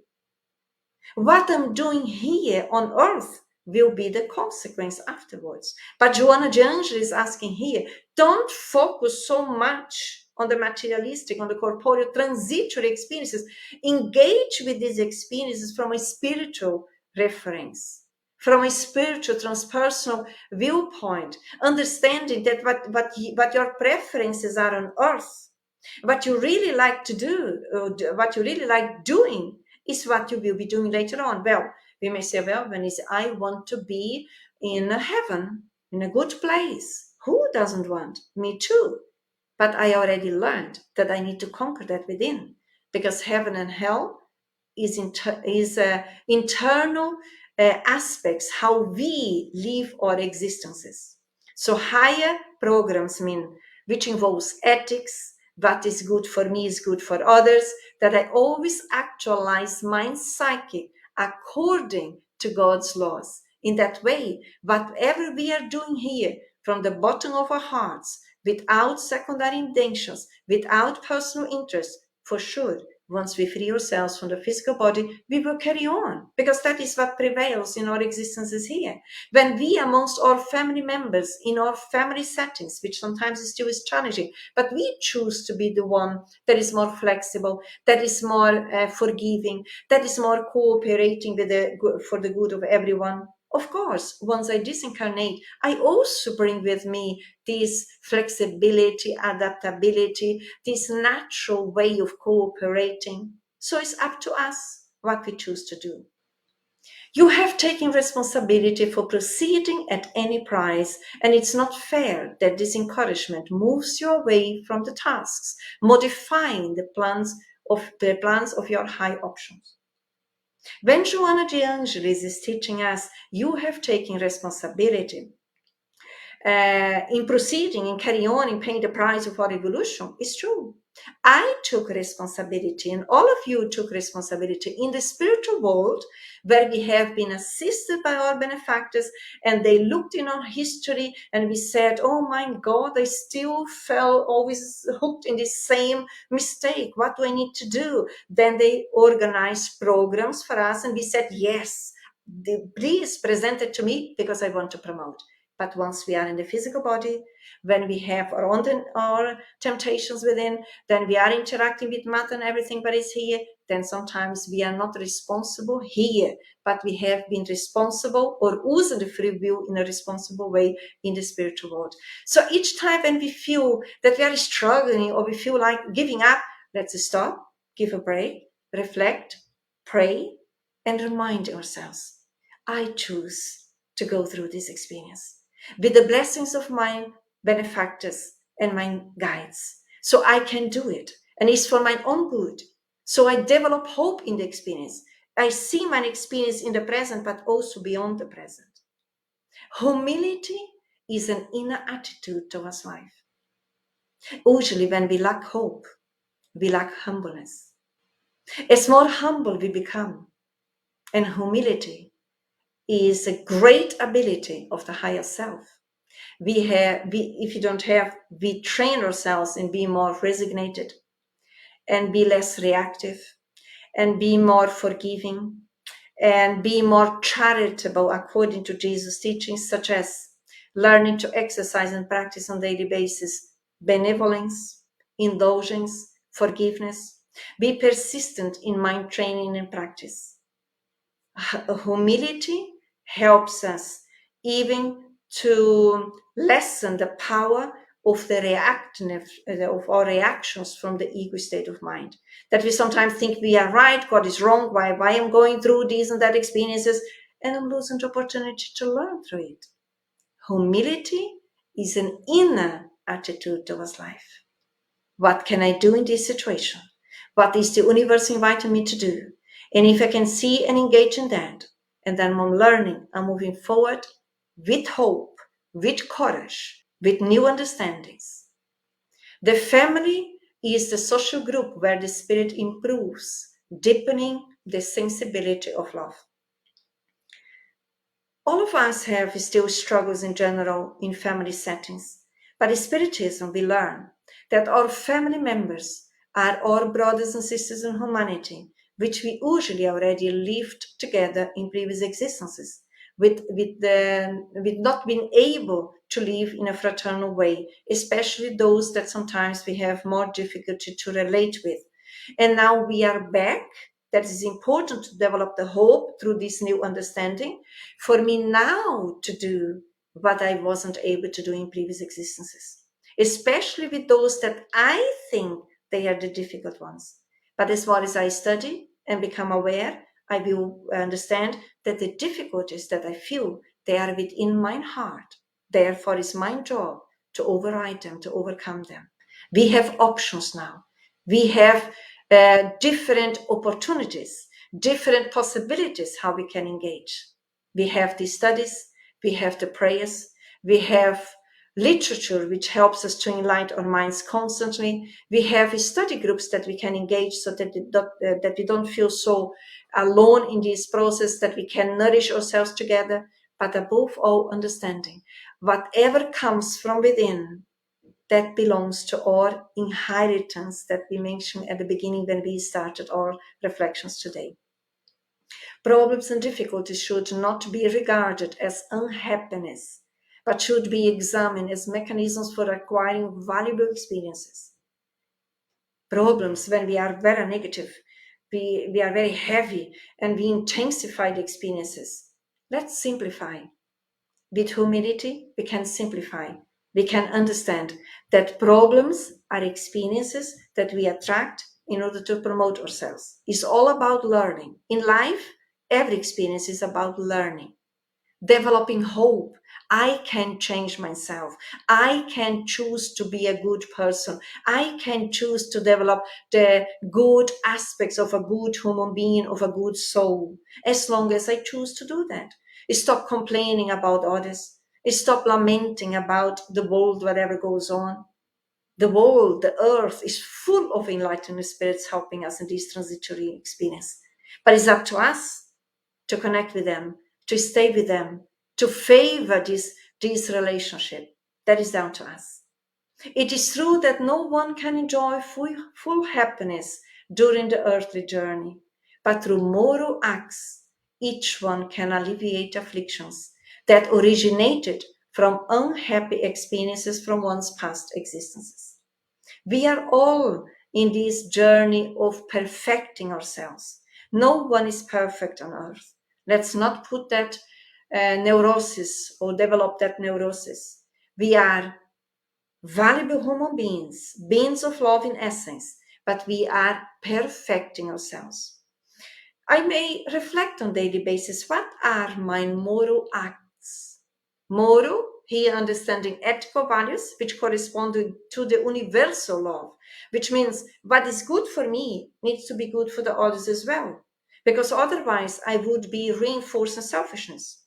What I'm doing here on earth will be the consequence afterwards. But Joanna de Angel is asking here, don't focus so much on the materialistic, on the corporeal, transitory experiences. Engage with these experiences from a spiritual reference, from a spiritual, transpersonal viewpoint, understanding that what your preferences are on earth, what you really like to do, what you really like doing, is what you will be doing later on. Well, we may say, well, Evanise, I want to be in heaven, in a good place. Who doesn't want? Me too. But I already learned that I need to conquer that within, because heaven and hell is internal aspects, how we live our existences. So higher programs mean, which involves ethics, what is good for me is good for others, that I always actualize my psyche according to God's laws. In that way, whatever we are doing here, from the bottom of our hearts, without secondary intentions, without personal interest, for sure, Once we free ourselves from the physical body, we will carry on, because that is what prevails in our existences here. When we, amongst our family members, in our family settings, which sometimes still is challenging, but we choose to be the one that is more flexible, that is more forgiving, that is more cooperating with for the good of everyone. Of course, once I disincarnate, I also bring with me this flexibility, adaptability, this natural way of cooperating. So it's up to us what we choose to do. You have taken responsibility for proceeding at any price, and it's not fair that this encouragement moves you away from the tasks, modifying the plans of your high options. When Joanna de Angelis is teaching us, you have taken responsibility in proceeding, in carrying on, in paying the price of our evolution, is true. I took responsibility, and all of you took responsibility in the spiritual world, where we have been assisted by our benefactors, and they looked in our history, and we said, oh my God, I still fell always hooked in this same mistake. What do I need to do? Then they organized programs for us, and we said, yes, please present it to me, because I want to promote. But once we are in the physical body, when we have our temptations within, then we are interacting with matter and everything that is here, then sometimes we are not responsible here, but we have been responsible or using the free will in a responsible way in the spiritual world. So each time when we feel that we are struggling or we feel like giving up, let's stop, give a break, reflect, pray, and remind ourselves, I choose to go through this experience with the blessings of my benefactors and my guides, so I can do it, and it's for my own good. So I develop hope in the experience. I see my experience in the present, but also beyond the present. Humility is an inner attitude towards life. Usually when we lack hope, we lack humbleness. As more humble we become, and humility is a great ability of the higher self. If you don't have, we train ourselves in being more resignated and be less reactive and be more forgiving and be more charitable according to Jesus' teachings, such as learning to exercise and practice on a daily basis benevolence, indulgence, forgiveness. Be persistent in mind training and practice. Humility helps us even to lessen the power of of our reactions from the ego state of mind. That we sometimes think we are right, God is wrong, why I'm going through these and that experiences, and I'm losing the opportunity to learn through it. Humility is an inner attitude towards life. What can I do in this situation? What is the universe inviting me to do? And if I can see and engage in that, and then I'm learning, I'm moving forward with hope, with courage, with new understandings. The family is the social group where the spirit improves, deepening the sensibility of love. All of us have still struggles in general in family settings, but in Spiritism we learn that our family members are our brothers and sisters in humanity, which we usually already lived together in previous existences, with not being able to live in a fraternal way, especially those that sometimes we have more difficulty to relate with. And now we are back. That is important to develop the hope through this new understanding for me now to do what I wasn't able to do in previous existences, especially with those that I think they are the difficult ones. But as far as I study and become aware, I will understand that the difficulties that I feel, they are within my heart. Therefore, it's my job to override them, to overcome them. We have options now. We have different opportunities, different possibilities how we can engage. We have the studies, we have the prayers, we have literature which helps us to enlighten our minds constantly. We have study groups that we can engage so that we don't feel so alone in this process, that we can nourish ourselves together, but above all, understanding. Whatever comes from within that belongs to our inheritance that we mentioned at the beginning when we started our reflections today. Problems and difficulties should not be regarded as unhappiness, but should be examined as mechanisms for acquiring valuable experiences. Problems, when we are very negative, we are very heavy, and we intensify the experiences. Let's simplify. With humility, we can simplify. We can understand that problems are experiences that we attract in order to promote ourselves. It's all about learning. In life, every experience is about learning, developing hope. I can change myself. I can choose to be a good person. I can choose to develop the good aspects of a good human being, of a good soul, as long as I choose to do that. Stop complaining about others. Stop lamenting about the world, whatever goes on. The world, the earth is full of enlightened spirits helping us in this transitory experience. But it's up to us to connect with them, to stay with them, to favor this relationship. That is down to us. It is true that no one can enjoy full happiness during the earthly journey, but through moral acts, each one can alleviate afflictions that originated from unhappy experiences from one's past existences. We are all in this journey of perfecting ourselves. No one is perfect on earth. Let's not put that neurosis or develop that neurosis. We are valuable human beings, beings of love in essence, but we are perfecting ourselves. I may reflect on daily basis, what are my moral acts? Moral, here understanding ethical values, which correspond to the universal love, which means what is good for me needs to be good for the others as well, because otherwise I would be reinforcing selfishness.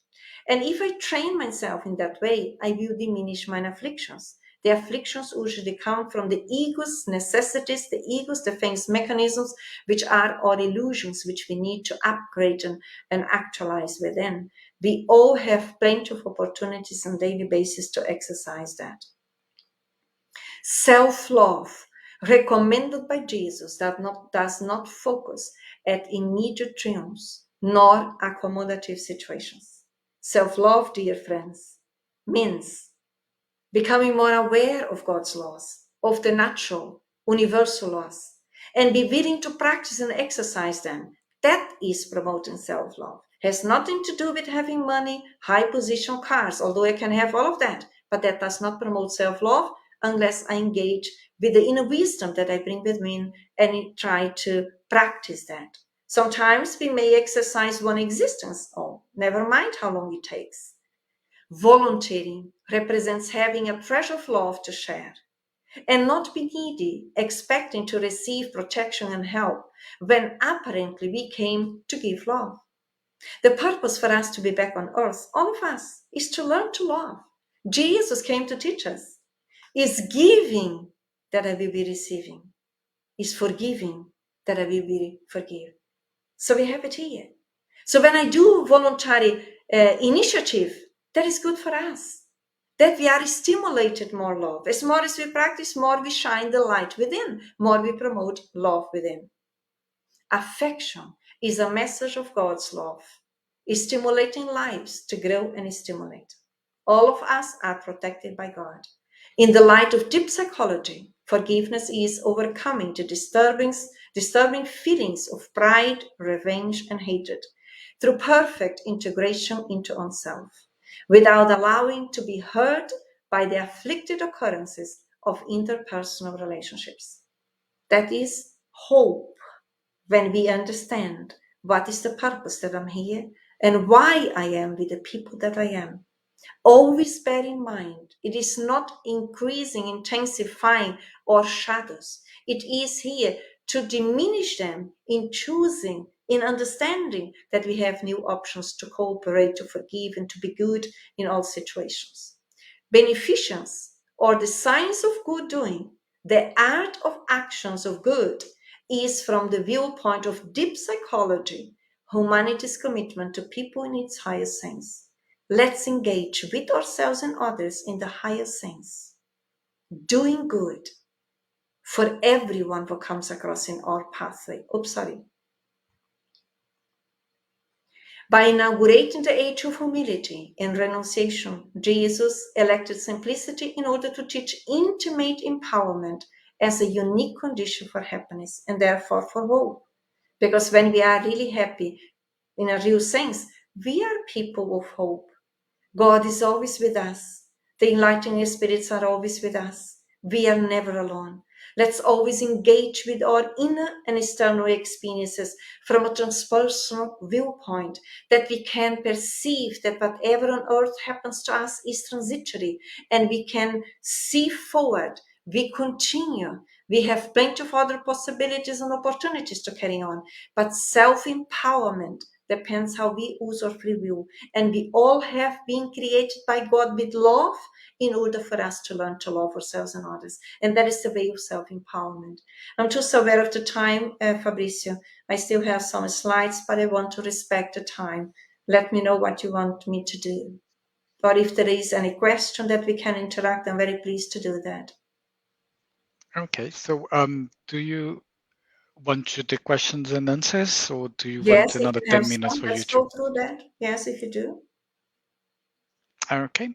And if I train myself in that way, I will diminish my afflictions. The afflictions usually come from the ego's necessities, the ego's defense mechanisms, which are our illusions, which we need to upgrade and actualize within. We all have plenty of opportunities on a daily basis to exercise that. Self-love, recommended by Jesus, does not focus at immediate triumphs nor accommodative situations. Self-love, dear friends, means becoming more aware of God's laws, of the natural, universal laws, and be willing to practice and exercise them. That is promoting self-love. Has nothing to do with having money, high position, cars, although I can have all of that, but that does not promote self-love unless I engage with the inner wisdom that I bring with me and try to practice that. Sometimes we may exercise one existence, oh, never mind how long it takes. Volunteering represents having a treasure of love to share and not be needy, expecting to receive protection and help when apparently we came to give love. The purpose for us to be back on earth, all of us, is to learn to love. Jesus came to teach us. Is giving that I will be receiving. Is forgiving that I will be forgive. So we have it here. So when I do voluntary initiative, that is good for us. That we are stimulated more love. As more as we practice, more we shine the light within, more we promote love within. Affection is a message of God's love, is stimulating lives to grow and stimulate. All of us are protected by God. In the light of deep psychology, forgiveness is overcoming the disturbing feelings of pride, revenge, and hatred through perfect integration into oneself, without allowing to be hurt by the afflicted occurrences of interpersonal relationships. That is hope, when we understand what is the purpose that I'm here and why I am with the people that I am. Always bear in mind, it is not increasing, intensifying our shadows. It is here to diminish them in choosing, in understanding that we have new options to cooperate, to forgive, and to be good in all situations. Beneficence, or the science of good doing, the art of actions of good, is from the viewpoint of deep psychology, humanity's commitment to people in its highest sense. Let's engage with ourselves and others in the highest sense. doing good for everyone who comes across in our pathway. By inaugurating the age of humility and renunciation, Jesus elected simplicity in order to teach intimate empowerment as a unique condition for happiness and therefore for hope. Because when we are really happy, in a real sense, we are people of hope. God is always with us. The enlightening spirits are always with us. We are never alone. Let's always engage with our inner and external experiences from a transpersonal viewpoint, that we can perceive that whatever on earth happens to us is transitory, and we can see forward. We continue. We have plenty of other possibilities and opportunities to carry on, but self-empowerment depends how we use our free will. And we all have been created by God with love in order for us to learn to love ourselves and others. And that is the way of self-empowerment. I'm just aware of the time, Fabrizio. I still have some slides, but I want to respect the time. Let me know what you want me to do. Or if there is any question that we can interact, I'm very pleased to do that. Okay, so do you want to do questions and answers, or do you want Yes, if another you have 10 minutes some, for let's you to? go through that. Yes, if you do. Okay.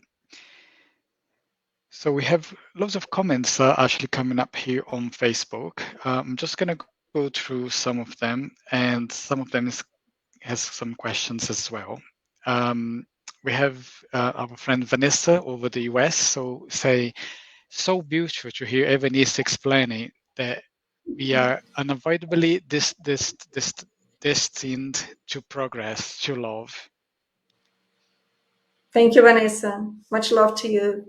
So we have lots of comments actually coming up here on Facebook. I'm just going to go through some of them, and some of them has some questions as well. We have our friend Vanessa over the US, so say, so beautiful to hear Evanise explaining that we are unavoidably destined to progress, to love. Thank you, Vanessa. Much love to you.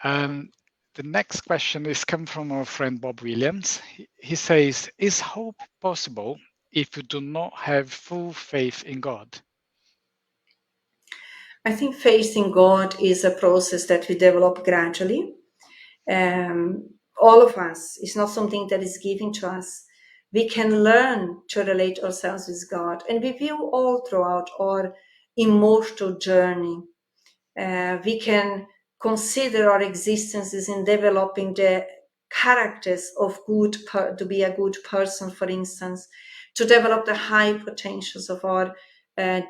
The next question is come from our friend Bob Williams. He says, is hope possible if you do not have full faith in God? I think faith in God is a process that we develop gradually. All of us, it's not something that is given to us. We can learn to relate ourselves with God, and we will all throughout our immortal journey. We can consider our existences in developing the characters of to be a good person, for instance, to develop the high potentials of our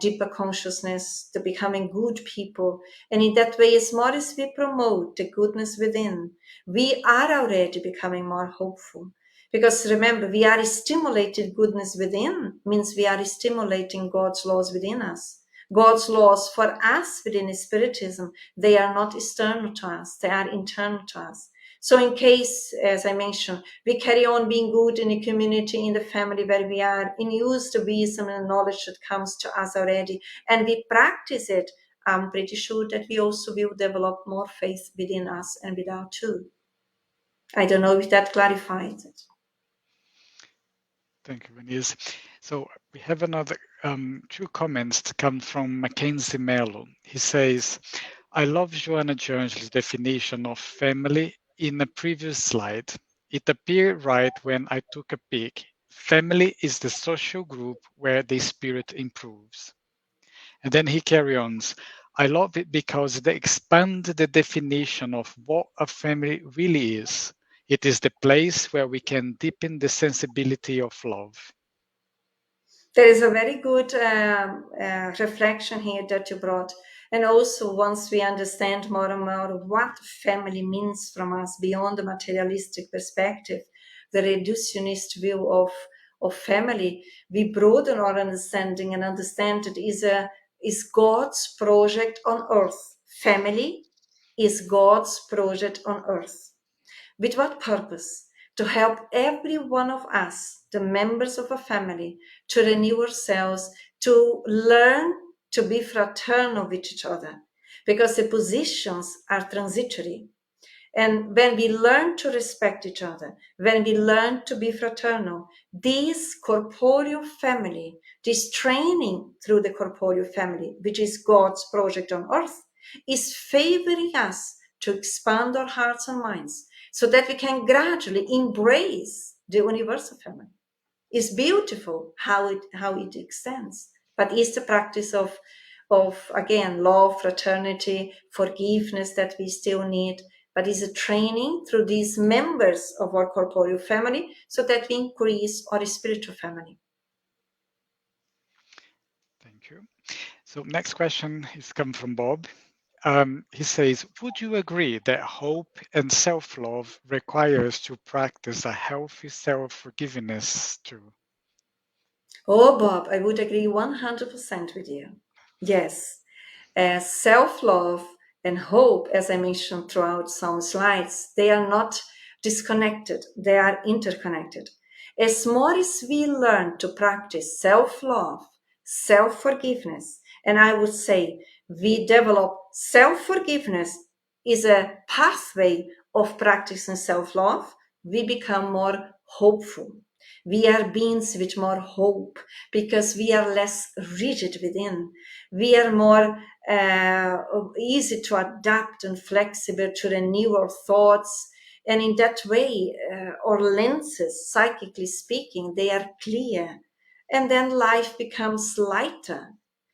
deeper consciousness, to becoming good people. And in that way, as more as we promote the goodness within, we are already becoming more hopeful. Because remember, we are stimulated goodness within, means we are stimulating God's laws within us. God's laws for us within Spiritism, they are not external to us, they are internal to us. So in case, as I mentioned, we carry on being good in the community, in the family where we are, and use the wisdom and knowledge that comes to us already, and we practice it, I'm pretty sure that we also will develop more faith within us and without too. I don't know if that clarifies it. Thank you, Evanise. So we have another two comments to come from Mackenzie Mello. He says, I love Joanna Jones's definition of family in a previous slide. It appeared right when I took a peek. Family is the social group where the spirit improves. And then he carries on. I love it because they expand the definition of what a family really is. It is the place where we can deepen the sensibility of love. There is a very good reflection here that you brought. And also, once we understand more and more what family means from us beyond the materialistic perspective, the reductionist view of family, we broaden our understanding and understand it is God's project on earth. Family is God's project on earth. With what purpose? To help every one of us, the members of a family, to renew ourselves, to learn to be fraternal with each other, because the positions are transitory. And when we learn to respect each other, when we learn to be fraternal, this corporeal family, this training through the corporeal family, which is God's project on earth, is favoring us to expand our hearts and minds so that we can gradually embrace the universal family. It's beautiful how it extends, but it's the practice of of, again, love, fraternity, forgiveness that we still need, but is a training through these members of our corporeal family so that we increase our spiritual family. Thank you. So next question is come from Bob. He says, would you agree that hope and self-love requires to practice a healthy self-forgiveness too? Oh, Bob, I would agree 100% with you. Yes, self-love and hope, as I mentioned throughout some slides, they are not disconnected, they are interconnected. As more as we learn to practice self-love, self-forgiveness, and I would say we develop self-forgiveness is a pathway of practicing self-love, we become more hopeful. We are beings with more hope because we are less rigid within. We are more easy to adapt and flexible to the newer thoughts. And in that way, our lenses, psychically speaking, they are clear. And then life becomes lighter.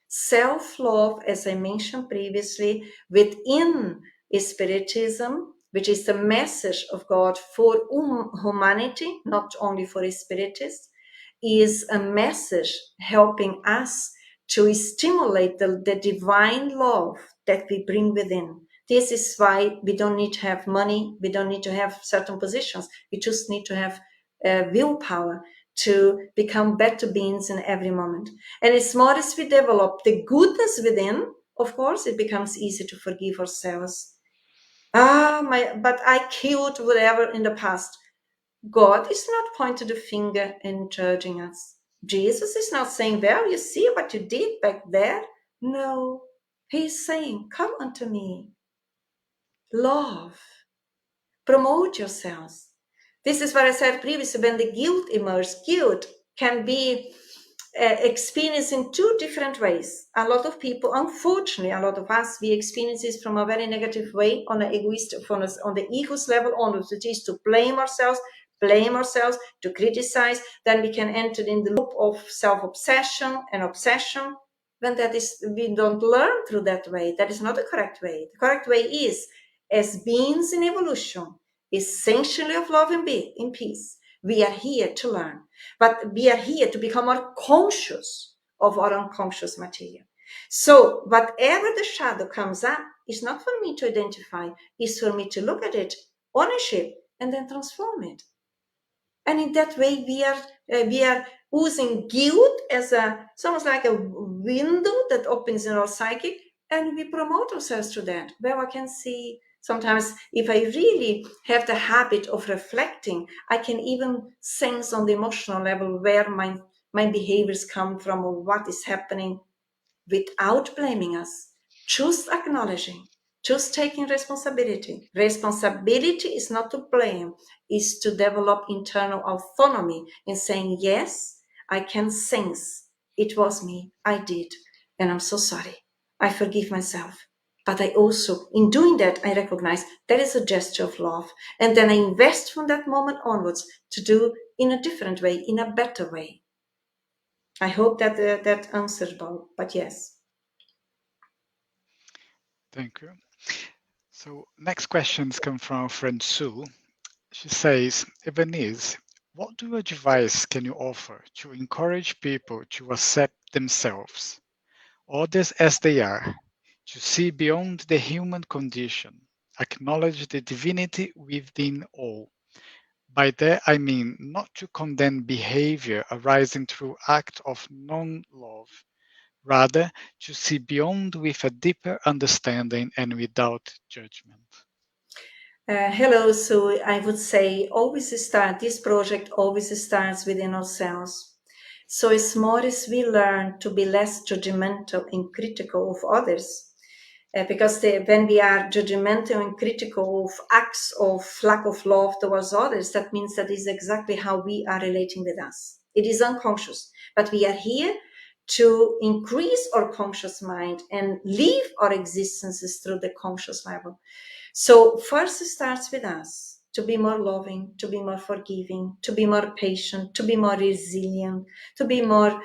Self-love, as I mentioned previously, within Spiritism, which is the message of God for humanity, not only for Spiritists, is a message helping us to stimulate the divine love that we bring within. This is why we don't need to have money, we don't need to have certain positions, we just need to have willpower to become better beings in every moment. And as more as we develop the goodness within, of course, it becomes easy to forgive ourselves. But I killed whatever in the past. God is not pointing the finger and judging us. Jesus is not saying, well, you see what you did back there. No, he's saying, come unto me. Love. Promote yourselves. This is what I said previously, when the guilt emerges. Guilt can be experienced in two different ways. A lot of people, unfortunately, a lot of us, we experience this from a very negative way on the egoist, on the ego's level onwards. It is to blame ourselves, to criticize. Then we can enter in the loop of self-obsession and obsession. When that is, we don't learn through that way. That is not the correct way. The correct way is, as beings in evolution, essentially of love and in peace, we are here to learn. But we are here to become more conscious of our unconscious material. So whatever the shadow comes up is not for me to identify, is for me to look at it, ownership, and then transform it. And in that way, we are using guilt as almost like a window that opens in our psychic, and we promote ourselves to that. Well, I can see sometimes if I really have the habit of reflecting, I can even sense on the emotional level where my behaviors come from or what is happening without blaming us, just acknowledging, just taking responsibility. Responsibility is not to blame, is to develop internal autonomy in saying, yes, I can sense it was me, I did, and I'm so sorry. I forgive myself. But I also, in doing that, I recognize that is a gesture of love. And then I invest from that moment onwards to do in a different way, in a better way. I hope that that answers Bob, but yes. Thank you. So next questions come from our friend Sue. She says, Evanise, what advice can you offer to encourage people to accept themselves, others as they are, to see beyond the human condition, acknowledge the divinity within all? By that I mean not to condemn behavior arising through act of non-love, rather to see beyond with a deeper understanding and without judgment. Hello, so I would say this project always starts within ourselves. So as more as we learn to be less judgmental and critical of others, because when we are judgmental and critical of acts of lack of love towards others, that means that is exactly how we are relating with us. It is unconscious, but we are here to increase our conscious mind and live our existences through the conscious level. So first it starts with us to be more loving, to be more forgiving, to be more patient, to be more resilient, to be more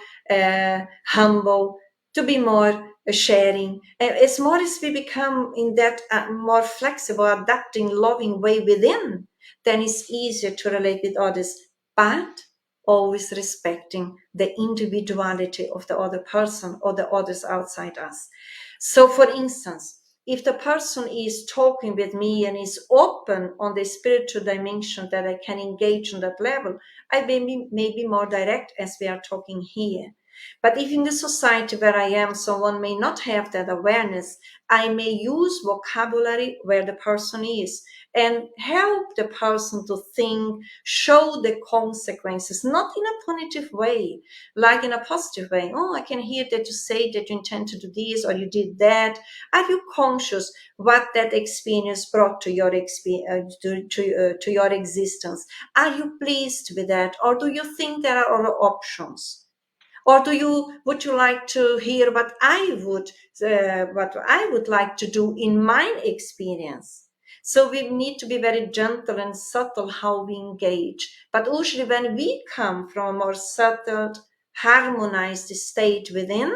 humble, to be more sharing. As more as we become in that more flexible, adapting, loving way within, then it's easier to relate with others, but always respecting the individuality of the other person or the others outside us. So, for instance, if the person is talking with me and is open on the spiritual dimension that I can engage on that level, I may be more direct as we are talking here. But if in the society where I am, someone may not have that awareness, I may use vocabulary where the person is and help the person to think, show the consequences, not in a punitive way, like in a positive way. Oh, I can hear that you say that you intend to do this or you did that. Are you conscious what that experience brought to your to your existence? Are you pleased with that, or do you think there are other options? Or would you like to hear what I would like to do in my experience? So we need to be very gentle and subtle how we engage. But usually when we come from a more subtle, harmonized state within,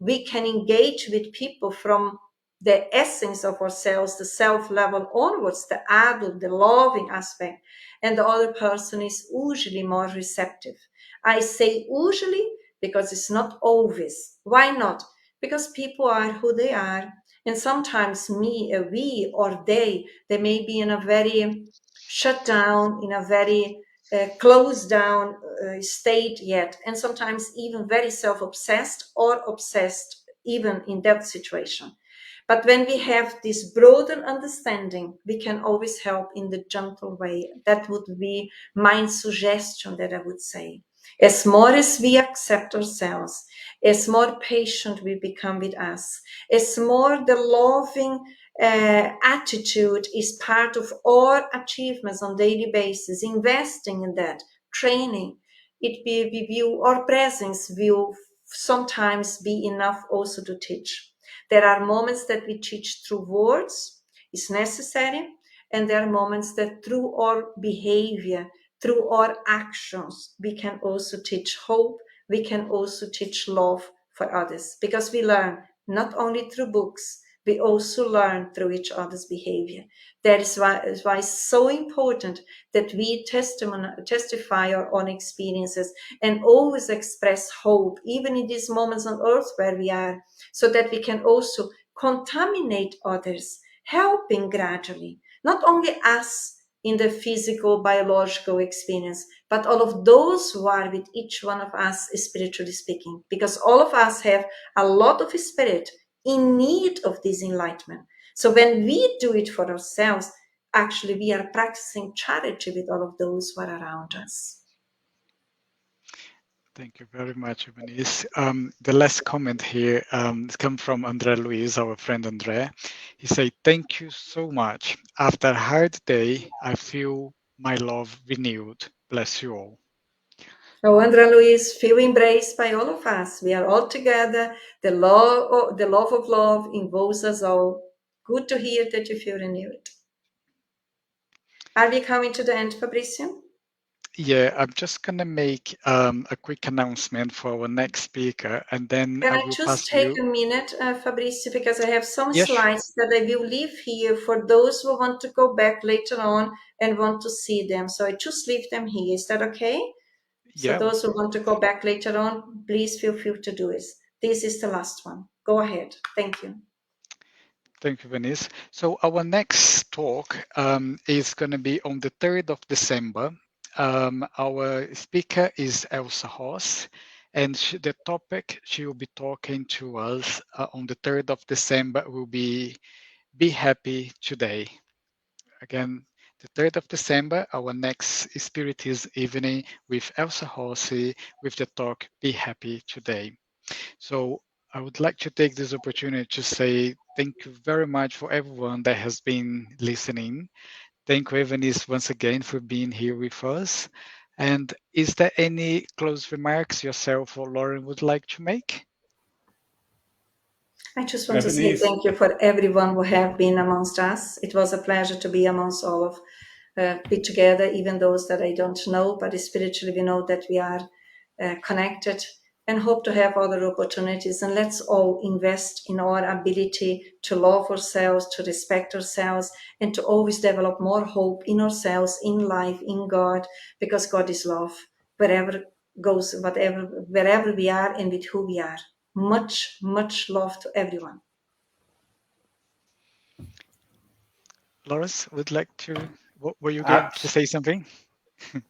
we can engage with people from the essence of ourselves, the self level onwards, the adult, the loving aspect, and the other person is usually more receptive. I say usually because it's not always. Why not? Because people are who they are. And sometimes we or they may be in a very shut down, in a very closed down state yet, and sometimes even very self obsessed or obsessed, even in that situation. But when we have this broader understanding, we can always help in the gentle way. That would be my suggestion that I would say. As more as we accept ourselves, as more patient we become with us, as more the loving attitude is part of our achievements on daily basis, investing in that, training, we view our presence will sometimes be enough also to teach. There are moments that we teach through words, is necessary, and there are moments that through our behavior, through our actions, we can also teach hope, we can also teach love for others, because we learn not only through books, we also learn through each other's behavior. That is why it's so important that we testify our own experiences and always express hope, even in these moments on earth where we are, so that we can also contaminate others, helping gradually, not only us in the physical, biological experience, but all of those who are with each one of us, spiritually speaking, because all of us have a lot of spirit in need of this enlightenment. So when we do it for ourselves, actually we are practicing charity with all of those who are around us. Thank you very much, Evanise. The last comment here comes from Andre Luis, our friend Andre. He said, "Thank you so much. After a hard day, I feel my love renewed. Bless you all." Oh, Andrea Luis, feel embraced by all of us. We are all together. The love of love involves us all. Good to hear that you feel renewed. Are we coming to the end, Fabricio? Yeah, I'm just going to make a quick announcement for our next speaker, and then Can I I will just pass take you. a minute, Fabricio, because I have some Yes, slides that I will leave here for those who want to go back later on and want to see them. So I just leave them here. Is that okay? So yeah, those who want to go back later on, please feel free to do it. This is the last one. Go ahead. Thank you. thank you, Venice. So our next talk is going to be on the 3rd of December. Our speaker is Elsa Hoss, and the topic she will be talking to us on the 3rd of December will be Happy Today. Again, the 3rd of December, our next Spiritism evening with Elsa Hossi with the talk Be Happy Today. So I would like to take this opportunity to say thank you very much for everyone that has been listening. Thank you, Evanise, once again for being here with us. And is there any close remarks yourself or Lauren would like to make? I just want to say Evanise, thank you for everyone who have been amongst us. It was a pleasure to be amongst all of be together, even those that I don't know, but spiritually we know that we are connected. and hope to have other opportunities. And let's all invest in our ability to love ourselves, to respect ourselves, and to always develop more hope in ourselves, in life, in God, because God is love. Wherever goes, wherever we are and with who we are. Much, much love to everyone. Lawrence, were you going to say something?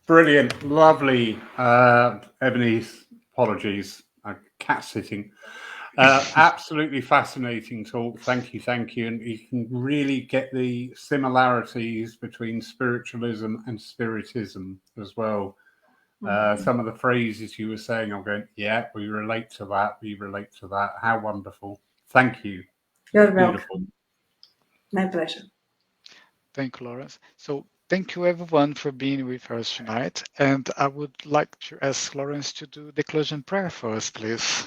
Brilliant, lovely, Evanise. Apologies, cat sitting. Absolutely fascinating talk. Thank you, and you can really get the similarities between spiritualism and spiritism as well. Some of the phrases you were saying, I'm going, yeah, we relate to that. We relate to that. How wonderful! Thank you. You're Beautiful. welcome. My pleasure. Thank you, Lawrence. So thank you everyone for being with us tonight. And I would like to ask Lawrence to do the closing prayer for us, please.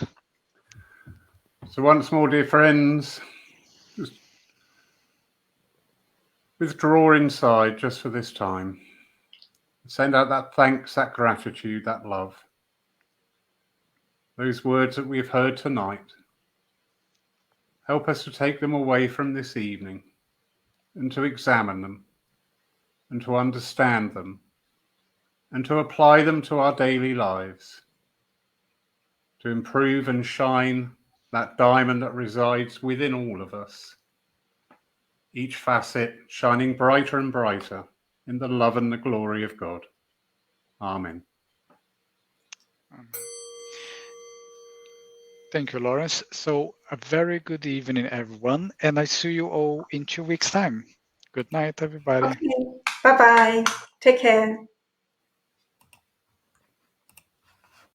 So once more, dear friends, just withdraw inside just for this time. Send out that thanks, that gratitude, that love. Those words that we've heard tonight. Help us to take them away from this evening and to examine them and to understand them and to apply them to our daily lives, to improve and shine that diamond that resides within all of us, each facet shining brighter and brighter in the love and the glory of God. Amen. Thank you, Lawrence. So a very good evening, everyone. And I see you all in 2 weeks' time. Good night, everybody. Okay. Bye-bye. Take care.